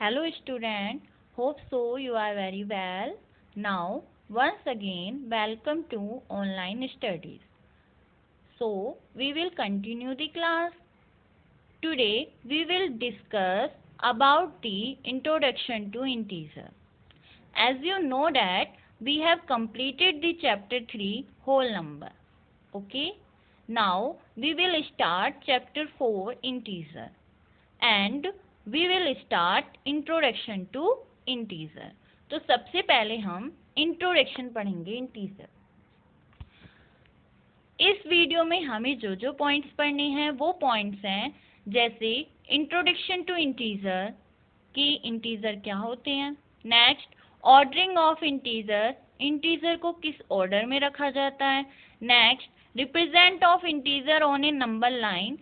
Hello student, hope so you are very well. Now once again welcome to online studies. So we will continue the class. Today we will discuss about the introduction to integer. As you know that we have completed the chapter 3 whole number. Okay. Now we will start chapter 4 integer. And we will start introduction to integer. तो सबसे पहले हम introduction पढ़ेंगे integer. इस video में हमें जो जो पॉइंट्स पढ़ने हैं वो पॉइंट्स हैं, जैसे इंट्रोडक्शन टू इंटीजर कि इंटीजर क्या होते हैं, next ordering of integer, integer को किस ऑर्डर में रखा जाता है, next represent of integer on A number line,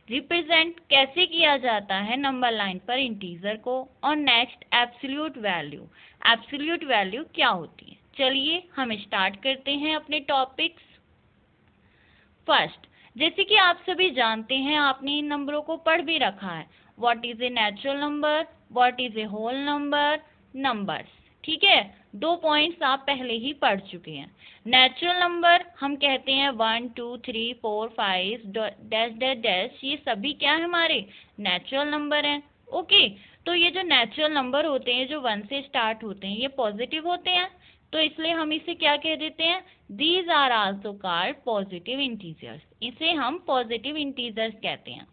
represent कैसे किया जाता है नंबर लाइन पर इंटीजर को, और next absolute value, absolute value क्या होती है। चलिए हम स्टार्ट करते हैं अपने टॉपिक्स। फर्स्ट, जैसे कि आप सभी जानते हैं, आपने इन नंबरों को पढ़ भी रखा है, what is a natural number, what is a whole number, numbers. ठीक है, 2 पॉइंट्स आप पहले ही पढ़ चुके हैं। नेचुरल नंबर हम कहते हैं 1 2 3 4 5 डैश डैश डैश, ये सभी क्या है हमारे नेचुरल नंबर हैं। ओके, तो ये जो नेचुरल नंबर होते हैं जो 1 से स्टार्ट होते हैं ये पॉजिटिव होते हैं, तो इसलिए हम इसे क्या कह देते हैं, these are also called positive integers, इसे हम पॉजिटिव इंटीजर्स कहते हैं।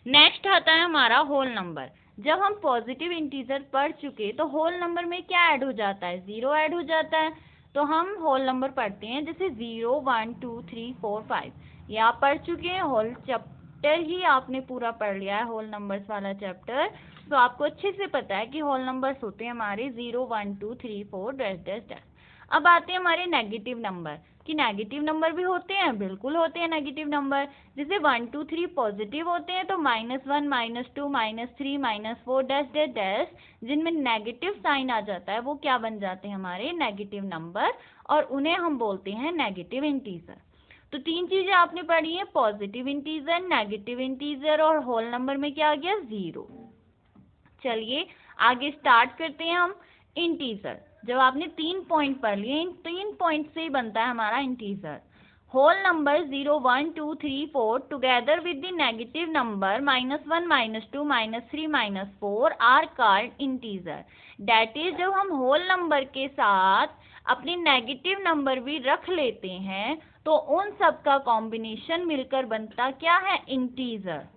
नेक्स्ट आता है हमारा होल नंबर। जब हम पॉजिटिव इंटीजर पढ़ चुके तो होल नंबर में क्या ऐड हो जाता है, 0 ऐड हो जाता है, तो हम होल नंबर पढ़ते हैं जैसे 0 1 2 3 4 5, ये आप पढ़ चुके हैं, होल चैप्टर ही आपने पूरा पढ़ लिया है, होल नंबर्स वाला चैप्टर। तो आपको अच्छे से पता है कि होल नंबर्स होते हैं हमारे 0 1 2 3 4 डैश डैश डैश। अब आते हैं हमारे नेगेटिव नंबर, कि नेगेटिव नंबर भी होते हैं, बिल्कुल होते हैं नेगेटिव नंबर। जैसे 1 2 3 पॉजिटिव होते हैं तो -1 -2 -3 -4 डैश डैश डैश, जिनमें नेगेटिव साइन आ जाता है वो क्या बन जाते हैं हमारे नेगेटिव नंबर, और उन्हें हम बोलते हैं नेगेटिव इंटीजर। तो 3 चीजें आपने पढ़ी है, पॉजिटिव इंटीजर, नेगेटिव इंटीजर, और होल नंबर में क्या आ गया 0। चलिए आगे स्टार्ट करते हैं हम इंटीजर। जब आपने 3 पॉइंट पढ़ लिए, इन 3 पॉइंट से ही बनता है हमारा integer. Whole number 0 1 2 3 4 together with the negative number -1 -2 -3 -4 are called integer. That is, जब हम होल नंबर के साथ अपने नेगेटिव नंबर भी रख लेते हैं तो उन सब का कॉम्बिनेशन मिलकर बनता क्या है, इंटीजर।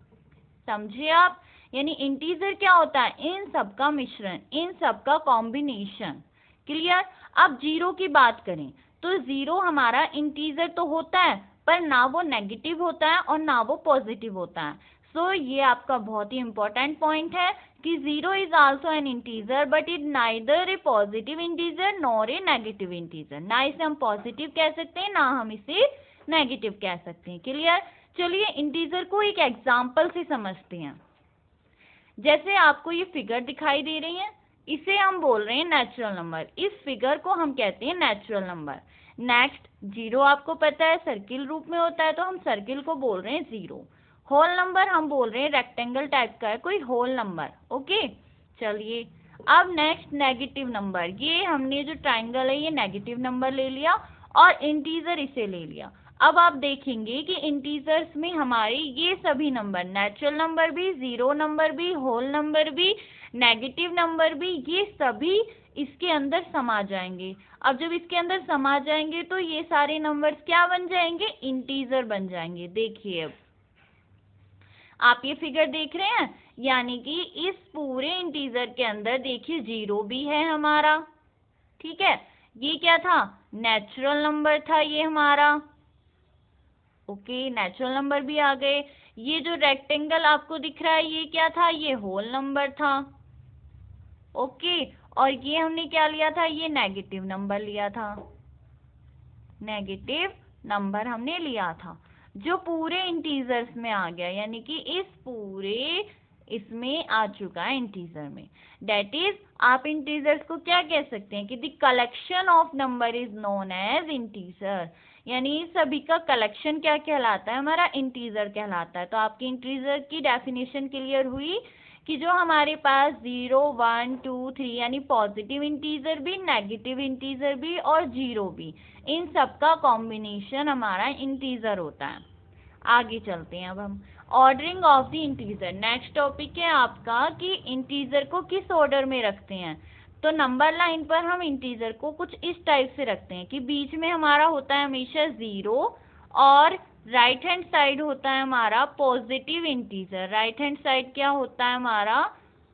समझिए आप, यानी इंटीजर क्या होता है, इन सब का मिश्रण, इन सब का कॉम्बिनेशन। क्लियर। अब 0 की बात करें तो 0 हमारा इंटीजर तो होता है, पर ना वो नेगेटिव होता है और ना वो पॉजिटिव होता है। सो ये आपका बहुत ही इंपॉर्टेंट पॉइंट है कि 0 is also an integer but it neither A positive integer nor a negative integer. ना इसे हम पॉजिटिव कह सकते हैं, ना हम इसे नेगेटिव कह सकते हैं। क्लियर। चलिए इंटीजर को एक एग्जाम्पल से समझते हैं। जैसे आपको ये फिगर दिखाई दे रही है, इसे हम बोल रहे हैं नेचुरल नंबर, इस फिगर को हम कहते हैं नेचुरल नंबर। नेक्स्ट 0 आपको पता है सर्किल रूप में होता है, तो हम सर्किल को बोल रहे हैं 0। होल नंबर हम बोल रहे हैं रेक्टेंगल टाइप का है कोई होल नंबर। ओके, चलिए अब नेक्स्ट नेगेटिव नंबर, ये हमने जो ट्राइंगल है ये नेगेटिव नंबर ले लिया और इंटीजर इसे ले लिया। अब आप देखेंगे कि इंटीजर्स में हमारे ये सभी नंबर, नेचुरल नंबर भी, 0 नंबर भी, होल नंबर भी, नेगेटिव नंबर भी, ये सभी इसके अंदर समा जाएंगे। अब जब इसके अंदर समा जाएंगे तो ये सारे नंबर्स क्या बन जाएंगे, इंटीजर बन जाएंगे। देखिए अब आप ये फिगर देख रहे हैं, यानी कि इस पूरे इंटीजर के अंदर देखिए 0 भी है हमारा। ठीक है, ये क्या था, नेचुरल नंबर था ये हमारा। ओके, नेचुरल नंबर भी आ गए। ये जो रेक्टेंगल आपको दिख रहा है ये क्या था, ये होल नंबर था। ओके, और ये हमने क्या लिया था, ये नेगेटिव नंबर लिया था, नेगेटिव नंबर हमने लिया था जो पूरे इंटीजर्स में आ गया, यानी कि इस पूरे इसमें आ चुका है इंटीजर में। दैट इज, आप इंटीजर्स को क्या कह सकते हैं कि the collection of number is known as integer, यानी सभी का कलेक्शन क्या कहलाता है, हमारा इंटीजर कहलाता है। तो आपकी इंटीजर की डेफिनेशन क्लियर हुई कि जो हमारे पास 0, 1, 2, 3 यानी पॉजिटिव इंटीजर भी, नेगेटिव इंटीजर भी और जीरो भी, इन सब का कॉम्बिनेशन हमारा इंटीजर होता है। आगे चलते हैं अब हम ordering of the integer. Next topic है आपका कि इंटीजर को किस ऑर्डर में रखते हैं। तो नंबर लाइन पर हम इंटीजर को कुछ इस टाइप से रखते हैं कि बीच में हमारा होता है हमेशा 0 और राइट हैंड साइड होता है हमारा positive integer. Right hand side क्या होता है हमारा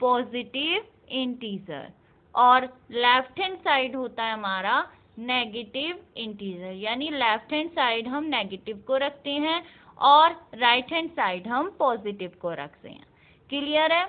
पॉजिटिव इंटीजर और लेफ्ट हैंड साइड होता है हमारा नेगेटिव इंटीजर, यानी लेफ्ट हैंड साइड हम नेगेटिव को रखते हैं और राइट हैंड साइड हम पॉजिटिव को रखते हैं। क्लियर है?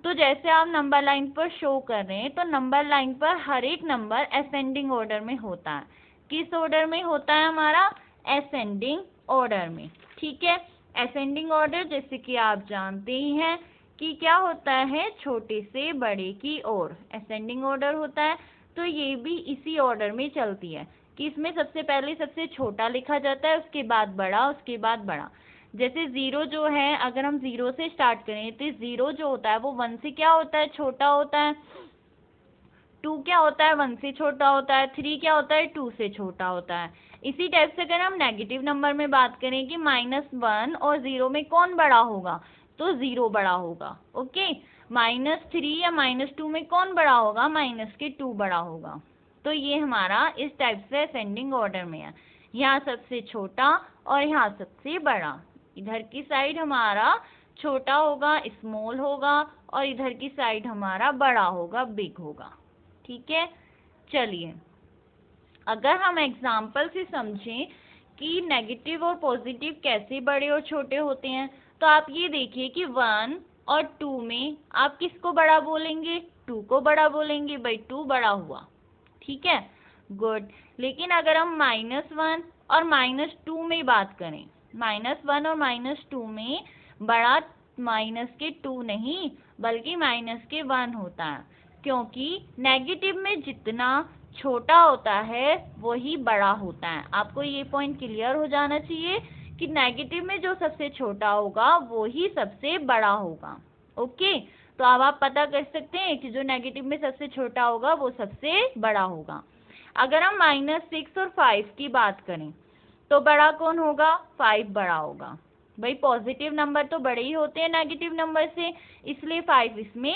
तो जैसे आप नंबर लाइन पर शो कर रहे हैं तो नंबर लाइन पर हर एक नंबर असेंडिंग ऑर्डर में होता है। किस ऑर्डर में होता है हमारा? असेंडिंग ऑर्डर में। ठीक है, असेंडिंग ऑर्डर जैसे कि आप जानते ही हैं कि क्या होता है, छोटे से बड़े की ओर असेंडिंग ऑर्डर होता है। तो ये भी इसी ऑर्डर में चलती है कि इसमें सबसे पहले सबसे छोटा लिखा जाता है, उसके बाद बड़ा, उसके बाद बड़ा। जैसे 0 जो है, अगर हम 0 से स्टार्ट करें तो 0 जो होता है वो 1 से क्या होता है, छोटा होता है। 2 क्या होता है, 1 से छोटा होता है। 3 क्या होता है, 2 से छोटा होता है। इसी टाइप से अगर हम नेगेटिव नंबर में बात करें कि -1 और 0 में कौन बड़ा होगा, तो 0 बड़ा होगा। ओके, -3 या -2 में कौन बड़ा होगा, -2 बड़ा होगा। तो ये हमारा इस टाइप से असेंडिंग ऑर्डर में है, यहाँ सबसे छोटा और यहाँ सबसे बड़ा। इधर की साइड हमारा छोटा होगा, स्मॉल होगा, और इधर की साइड हमारा बड़ा होगा, बिग होगा। ठीक है, चलिए अगर हम एग्जाम्पल से समझें कि नेगेटिव और पॉजिटिव कैसे बड़े और छोटे होते हैं, तो आप ये देखिए कि 1 और 2 में आप किसको बड़ा बोलेंगे, 2 को बड़ा बोलेंगे, भाई 2 बड़ा हुआ। ठीक है, गुड। लेकिन अगर हम -1 और -2 में बात करें, -1 और -2 में बड़ा -2 नहीं बल्कि -1 होता है, क्योंकि नेगेटिव में जितना छोटा होता है वही बड़ा होता है। आपको ये पॉइंट क्लियर हो जाना चाहिए कि नेगेटिव में जो सबसे छोटा होगा वो ही सबसे बड़ा होगा। ओके, तो अब आप पता कर सकते हैं कि जो नेगेटिव में सबसे छोटा होगा वो सबसे बड़ा होगा। अगर हम -6 और 5 की बात करें तो बड़ा कौन होगा, 5 बड़ा होगा। भाई पॉजिटिव नंबर तो बड़े ही होते हैं नेगेटिव नंबर से, इसलिए 5 इसमें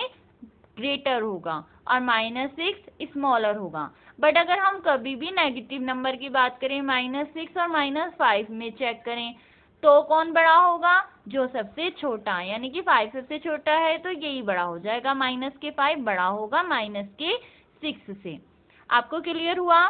ग्रेटर होगा और -6 स्मॉलर होगा। बट अगर हम कभी भी नेगेटिव नंबर की बात करें, -6 और -5 में चेक करें तो कौन बड़ा होगा, जो सबसे छोटा, यानी कि 5 सबसे छोटा है तो यही बड़ा हो जाएगा, -5 बड़ा होगा -6 से। आपको क्लियर हुआ?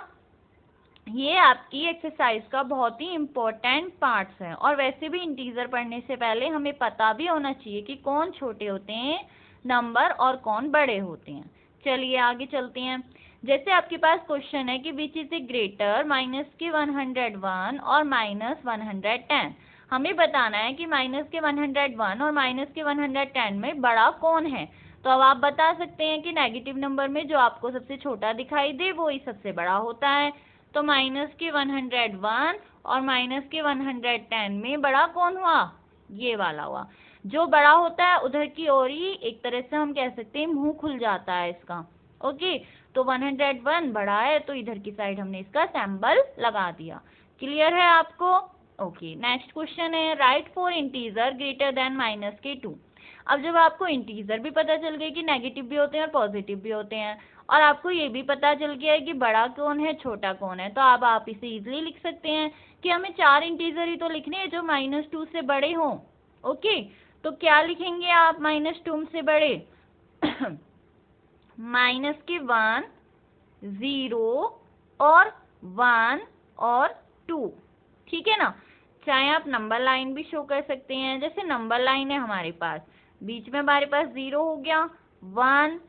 ये आपकी एक्सरसाइज का बहुत ही इम्पोर्टेंट पार्ट्स है, और वैसे भी इंटीजर पढ़ने से पहले हमें पता भी होना चाहिए कि कौन छोटे होते हैं नंबर और कौन बड़े होते हैं। चलिए आगे चलते हैं। जैसे आपके पास क्वेश्चन है कि विच इज ए ग्रेटर -101 और -110। हमें बताना है कि -101 और -110 में बड़ा कौन है। तो अब आप बता सकते हैं कि नेगेटिव नंबर में जो आपको सबसे छोटा दिखाई दे वो ही सबसे बड़ा होता है। तो -101 और -110 में बड़ा कौन हुआ, ये वाला हुआ। जो बड़ा होता है उधर की ओर ही एक तरह से हम कह सकते हैं मुंह खुल जाता है इसका। ओके, तो 101 बड़ा है तो इधर की साइड हमने इसका सिंबल लगा दिया। क्लियर है आपको? ओके, नेक्स्ट क्वेश्चन है right for integer greater than -2। अब जब आपको इंटीजर भी पता चल गया कि नेगेटिव भी होते हैं और पॉजिटिव भी होते हैं, और आपको ये भी पता चल गया है कि बड़ा कौन है छोटा कौन है, तो अब आप इसे इजीली लिख सकते हैं कि हमें 4 इंटीजर ही तो लिखने हैं जो -2 से बड़े हों। ओके, तो क्या लिखेंगे आप -2 से बड़े? -1, 0 और 1 और 2। ठीक है ना? चाहे आप नंबर लाइन भी शो कर सकते हैं। जैसे नंबर लाइन है हमारे पास, बीच में हमारे पास 0 हो गया, 1,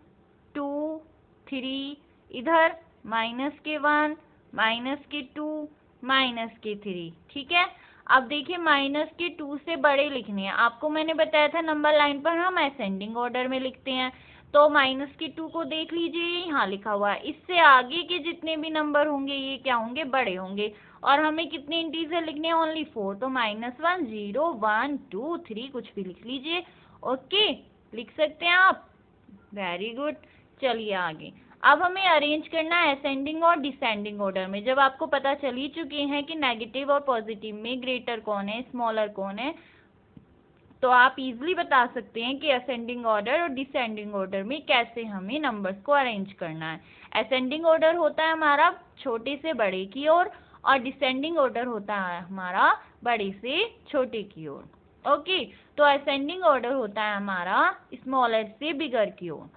2, 3, इधर -1, -2, -3। ठीक है, अब देखिए -2 से बड़े लिखने हैं। आपको मैंने बताया था नंबर लाइन पर हम असेंडिंग ऑर्डर में लिखते हैं, तो -2 को देख लीजिए यहाँ लिखा हुआ है। इससे आगे के जितने भी नंबर होंगे ये क्या होंगे, बड़े होंगे। और हमें कितने इंटीजर लिखने हैं, ओनली 4। तो -1, 0, 1, 2, 3 कुछ भी लिख लीजिए। ओके, लिख सकते हैं आप? Very good. चलिए आगे। अब हमें अरेंज करना है असेंडिंग और डिसेंडिंग ऑर्डर में। जब आपको पता चल ही चुके हैं कि नेगेटिव और पॉजिटिव में ग्रेटर कौन है, स्मॉलर कौन है, तो आप इजीली बता सकते हैं कि असेंडिंग ऑर्डर और डिसेंडिंग ऑर्डर में कैसे हमें नंबर्स को अरेंज करना है। असेंडिंग ऑर्डर होता है हमारा छोटे से बड़े की ओर और डिसेंडिंग ऑर्डर होता है हमारा बड़े से छोटे की ओर। ओके, तो असेंडिंग ऑर्डर होता है हमारा स्मॉलर से बिगर की ओर।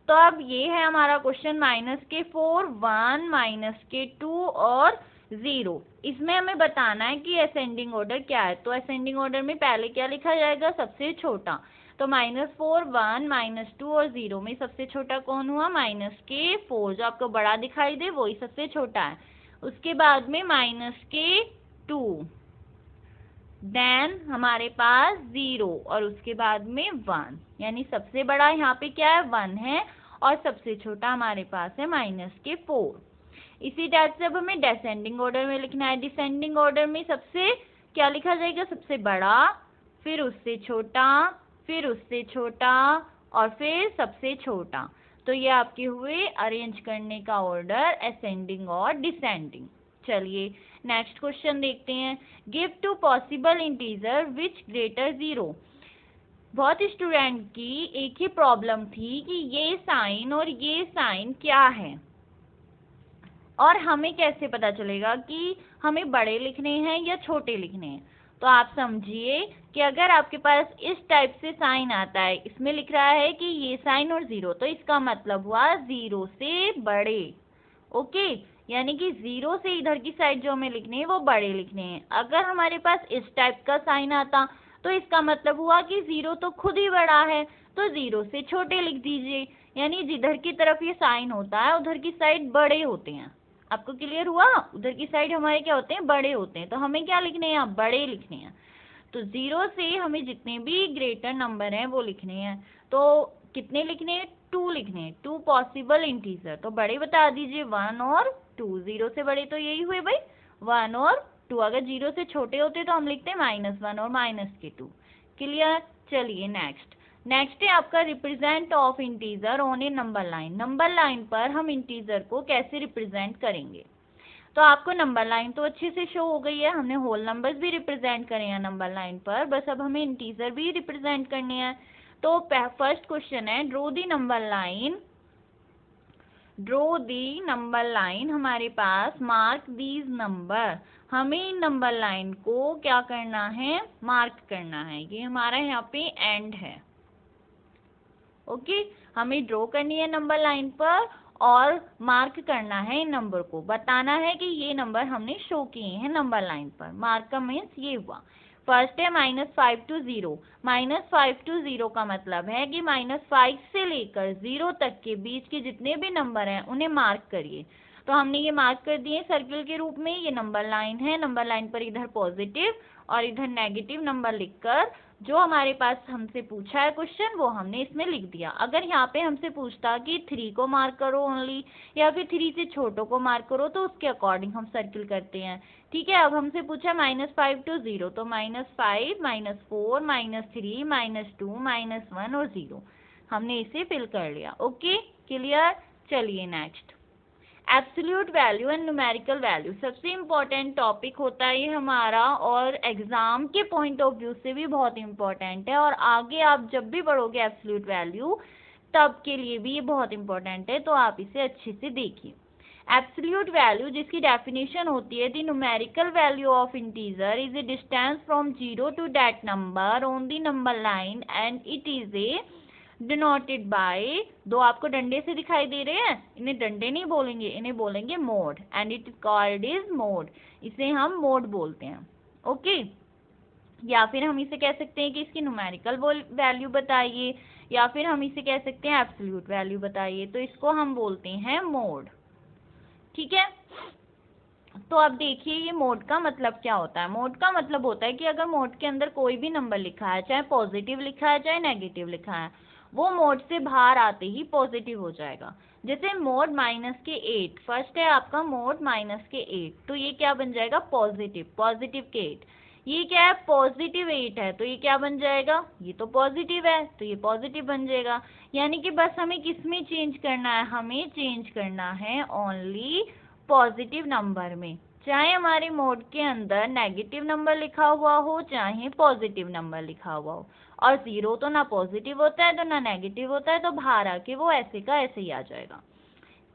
तो अब ये है हमारा क्वेश्चन -4, 1, -2 और 0। इसमें हमें बताना है कि असेंडिंग ऑर्डर क्या है। तो असेंडिंग ऑर्डर में पहले क्या लिखा जाएगा? सबसे छोटा। तो -4, 1, -2 और 0 में सबसे छोटा कौन हुआ? -4। जो आपको बड़ा दिखाई दे वही सबसे छोटा है। उसके बाद में -2, देन हमारे पास 0 और उसके बाद में 1, यानी सबसे बड़ा यहाँ पे क्या है? 1 है और सबसे छोटा हमारे पास है -4। इसी टाइप से अब हमें डिसेंडिंग ऑर्डर में लिखना है। डिसेंडिंग ऑर्डर में सबसे क्या लिखा जाएगा? सबसे बड़ा, फिर उससे छोटा, फिर उससे छोटा और फिर सबसे छोटा। तो ये आपके हुए अरेंज करने का ऑर्डर असेंडिंग और डिसेंडिंग। चलिए नेक्स्ट क्वेश्चन देखते हैं। गिव 2 पॉसिबल इंटीजर विच ग्रेटर 0। बहुत स्टूडेंट की एक ही प्रॉब्लम थी कि ये साइन और ये साइन क्या है और हमें कैसे पता चलेगा कि हमें बड़े लिखने हैं या छोटे लिखने हैं। तो आप समझिए कि अगर आपके पास इस टाइप से साइन आता है, इसमें लिख रहा है कि ये साइन और 0, तो इसका मतलब हुआ 0 से बड़े। ओके, यानी कि 0 से इधर की साइड जो हमें लिखने हैं वो बड़े लिखने हैं। अगर हमारे पास इस टाइप का साइन आता तो इसका मतलब हुआ कि 0 तो खुद ही बड़ा है, तो 0 से छोटे लिख दीजिए। यानी जिधर की तरफ ये साइन होता है उधर की साइड बड़े होते हैं। आपको क्लियर हुआ? उधर की साइड हमारे क्या होते हैं? बड़े होते हैं। तो हमें क्या लिखने हैं? बड़े लिखने हैं। तो 0 से हमें जितने भी ग्रेटर नंबर हैं वो लिखने हैं। तो कितने लिखने हैं? 2 लिखने हैं। 2 पॉसिबल इंटीजर। तो बड़े बता दीजिए 1 और 2। 0 से बड़े तो यही हुए भाई, 1 और 2। अगर 0 से छोटे होते तो हम लिखते हैं -1 और -2। क्लियर? चलिए नेक्स्ट है आपका represent of integer on A number line. Number line पर हम इंटीजर को कैसे रिप्रेजेंट करेंगे? तो आपको नंबर लाइन तो अच्छे से शो हो गई है, हमने होल नंबर्स भी रिप्रेजेंट करे हैं नंबर लाइन पर, बस अब हमें इंटीजर भी रिप्रेजेंट करने हैं। तो फर्स्ट क्वेश्चन है draw the number line. Draw the number line हमारे पास मार्क दीज नंबर। हमें इन नंबर लाइन को क्या करना है? मार्क करना है। ये हमारा यहाँ पे एंड है। ओके, हमें ड्रॉ करनी है नंबर लाइन पर और मार्क करना है इन नंबर को। बताना है कि ये नंबर हमने शो किए हैं नंबर लाइन पर। मार्क का मीन्स ये हुआ। फर्स्ट है -5 to 0। -5 to 0 का मतलब है कि -5 से लेकर 0 तक के बीच के जितने भी नंबर हैं उन्हें मार्क करिए। तो हमने ये मार्क कर दिए सर्किल के रूप में। ये नंबर लाइन है। नंबर लाइन पर इधर पॉजिटिव और इधर नेगेटिव नंबर लिखकर जो हमारे पास हमसे पूछा है क्वेश्चन वो हमने इसमें लिख दिया। अगर यहाँ पे हमसे पूछता कि 3 को मार्क करो ओनली या फिर 3 से छोटों को मार्क करो तो उसके अकॉर्डिंग हम सर्किल करते हैं। ठीक है, अब हमसे पूछा -5 to 0, तो -5, -4, -3, -2, -1 और 0 हमने इसे फिल कर लिया। Okay clear? चलिए next absolute value and numerical value. सबसे इम्पोर्टेंट टॉपिक होता है ये हमारा और एग्जाम के पॉइंट ऑफ व्यू से भी बहुत इम्पोर्टेंट है और आगे आप जब भी पढ़ोगे एब्सोल्यूट वैल्यू तब के लिए भी ये बहुत इम्पोर्टेंट है, तो आप इसे अच्छे से देखिए। एब्सोल्यूट वैल्यू जिसकी डेफिनेशन होती है the numerical value of integer is a distance from 0 to that number on the number line and it is a denoted by, 2 आपको डंडे से दिखाई दे रहे हैं, इन्हें डंडे नहीं बोलेंगे, इन्हें बोलेंगे mode and it is called is mode. इसे हम मोड बोलते हैं। ओके, या फिर हम इसे कह सकते हैं कि इसकी न्यूमेरिकल वैल्यू बताइए या फिर हम इसे कह सकते हैं एब्सोल्यूट वैल्यू बताइए, तो इसको हम बोलते हैं मोड। ठीक है, तो अब देखिए ये मोड का मतलब क्या होता है। मोड का मतलब होता है कि अगर मोड के अंदर कोई भी नंबर लिखा है, चाहे पॉजिटिव लिखा है चाहे नेगेटिव लिखा है, वो मोड से बाहर आते ही पॉजिटिव हो जाएगा। जैसे मोड -8, फर्स्ट है आपका मोड -8, तो ये क्या बन जाएगा? पॉजिटिव के 8। ये क्या है, पॉजिटिव 8 है, तो ये क्या बन जाएगा, ये तो पॉजिटिव है तो ये पॉजिटिव बन जाएगा। यानी कि बस हमें किस में चेंज करना है, हमें चेंज करना है ओनली पॉजिटिव नंबर में, चाहे हमारे मोड के अंदर नेगेटिव नंबर लिखा हुआ हो चाहे पॉजिटिव नंबर लिखा हुआ हो। और 0 तो ना पॉजिटिव होता है तो ना नेगेटिव होता है, तो बाहर आके वो ऐसे का ऐसे ही आ जाएगा।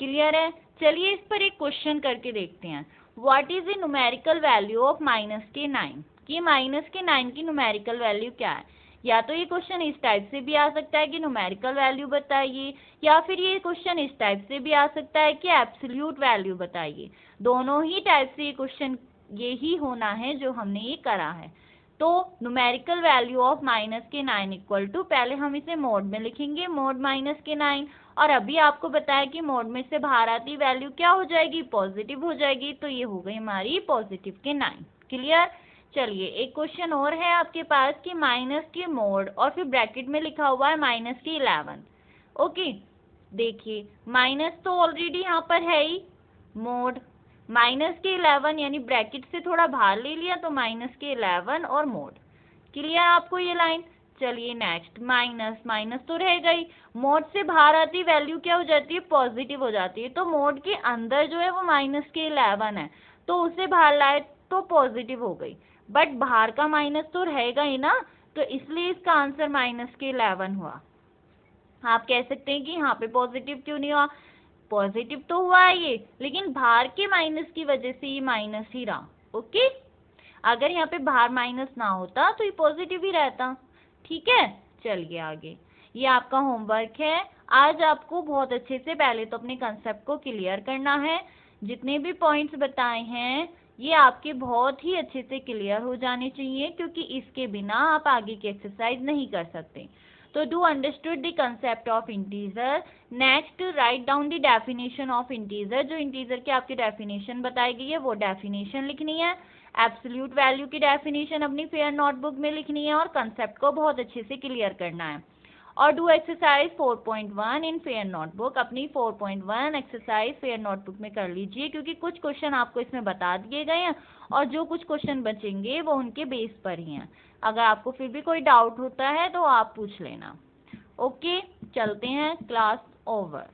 क्लियर है? चलिए इस पर एक क्वेश्चन करके देखते हैं। What is the numerical value of -9? कि -9 की न्यूमेरिकल वैल्यू क्या है। या तो ये क्वेश्चन इस टाइप से भी आ सकता है कि न्यूमेरिकल वैल्यू बताइए, या फिर ये क्वेश्चन इस टाइप से भी आ सकता है कि एब्सोल्यूट वैल्यू बताइए। दोनों ही टाइप से ये क्वेश्चन यही होना है जो हमने ये करा है। तो numerical value of -9 equal to, पहले हम इसे मोड में लिखेंगे, मोड -9, और अभी आपको बताया कि मोड में से बाहर आती वैल्यू क्या हो जाएगी, पॉजिटिव हो जाएगी, तो ये हो गई हमारी +9। क्लियर? चलिए एक क्वेश्चन और है आपके पास कि -के मोड और फिर ब्रैकेट में लिखा हुआ है -11। ओके, देखिए माइनस तो ऑलरेडी यहाँ पर है ही, मोड -11 यानी ब्रैकेट से थोड़ा बाहर ले लिया तो -11 और मोड। क्लियर आपको ये लाइन? चलिए नेक्स्ट, माइनस तो रह गई, मोड से बाहर आती वैल्यू क्या हो जाती है, पॉजिटिव हो जाती है, तो मोड के अंदर जो है वो -11 है, तो उसे बाहर लाए तो पॉजिटिव हो गई, बट बाहर का माइनस तो रहेगा ही ना, तो इसलिए इसका आंसर -11 हुआ। आप कह सकते हैं कि यहाँ पे पॉजिटिव क्यों नहीं हुआ, पॉजिटिव तो हुआ है ये, लेकिन बाहर के माइनस की वजह से ये माइनस ही रहा। ओके, अगर यहाँ पे बाहर माइनस ना होता तो ये पॉजिटिव ही रहता। ठीक है, चलिए आगे, ये आपका होमवर्क है। आज आपको बहुत अच्छे से पहले तो अपने कंसेप्ट को क्लियर करना है, जितने भी पॉइंट्स बताए हैं ये आपके बहुत ही अच्छे से क्लियर हो जाने चाहिए, क्योंकि इसके बिना आप आगे की एक्सरसाइज नहीं कर सकते। तो do understood the concept of integer. Next write down the definition of integer. जो इंटीजर की आपकी डेफिनेशन बताई गई है वो डेफिनेशन लिखनी है, एब्सोल्यूट वैल्यू की डेफिनेशन अपनी फेयर नोटबुक में लिखनी है, और कंसेप्ट को बहुत अच्छे से क्लियर करना है। और do exercise 4.1 in fair notebook. अपनी 4.1 एक्सरसाइज फेयर नोटबुक में कर लीजिए, क्योंकि कुछ क्वेश्चन आपको इसमें बता दिए गए हैं और जो कुछ क्वेश्चन बचेंगे वो उनके बेस पर ही हैं। अगर आपको फिर भी कोई डाउट होता है तो आप पूछ लेना। ओके, चलते हैं, क्लास ओवर।